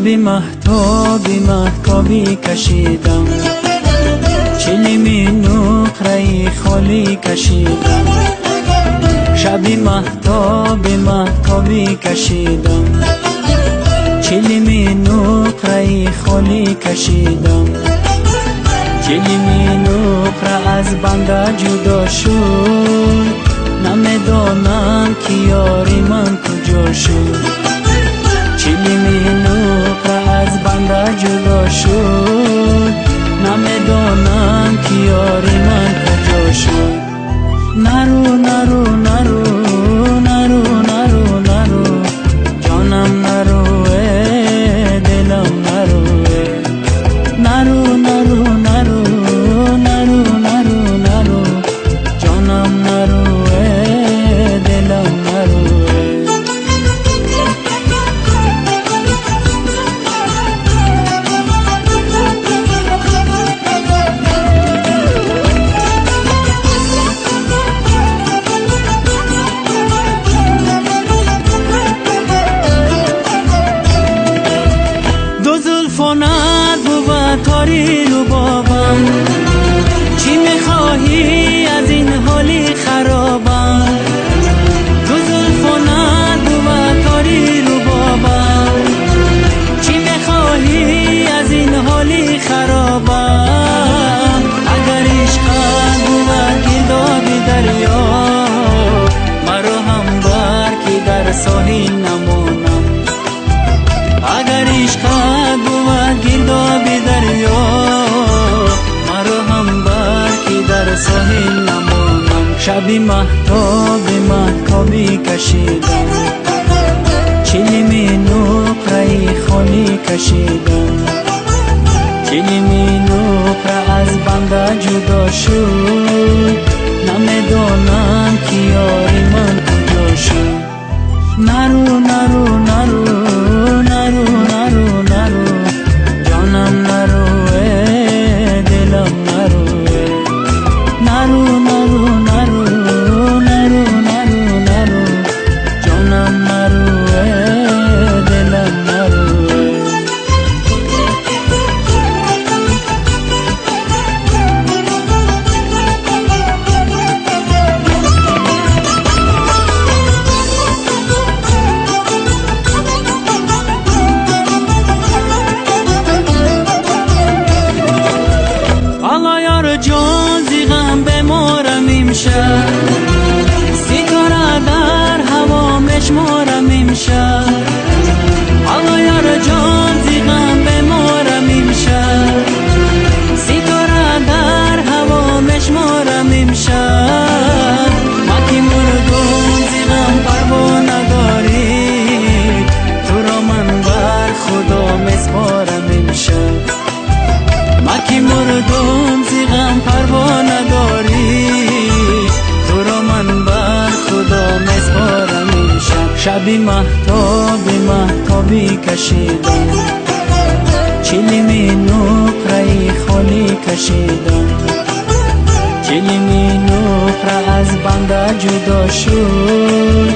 شبی مهتابی کشیدم، چلیمی نقره خالی کشیدم. شبی مهتابی کشیدم، چلیمی نقره خالی کشیدم. چلیمی نقره از بنده جدا شد، نمیدانم که یاری من کجا شد. چلیمی نقره از بنده جدا شد، نمیدانم که یاری من کجا شد. نرو نرو نرو نرو نرو نرو جانم، نرو دلم، نرو نرو نرو نرو نرو نرو نرو جانم، نرو دلم، نرو. تاری رو بابم، چی میخواهی از این حالی خرابم؟ دو زلفانت بود تاری رو بابم، چی میخواهی از این حالی خرابم؟ اگر عشقت بود گردابی دریا، مرا هم بر که در ساحل نمانم. اگر عشقت بود گردابی دریا، مرا هم بر که در ساحل نمانم. شبی مهتابی کشیدم، چلیمی نقره خالی کشیدم. چلیمی نقره از بنده جدا شد، نمیدانم که یاری من کجا شد. نرو نرو نرو نرو نرو نرو جانم، نرو دلم، نرو نرو نرو نرو نرو نرو نرو جانم، نرو دلم، نرو. جان زیغم بمارم امشب، ستاره در هوا مشمارم امشب. آقا یار جان زیغم بمارم امشب، ستاره در هوا مشمارم امشب. ما که مردم زیغم پروا نداری، تو را من بر خدا مسپارم امشب. ما که مردم زیغم پروا نداری، تو را من بر خدا مسپارم امشب. شبی مهتابی کشیدم، چلیمی نقره خالی کشیدم. چلیمی نقره از بنده جدا شد،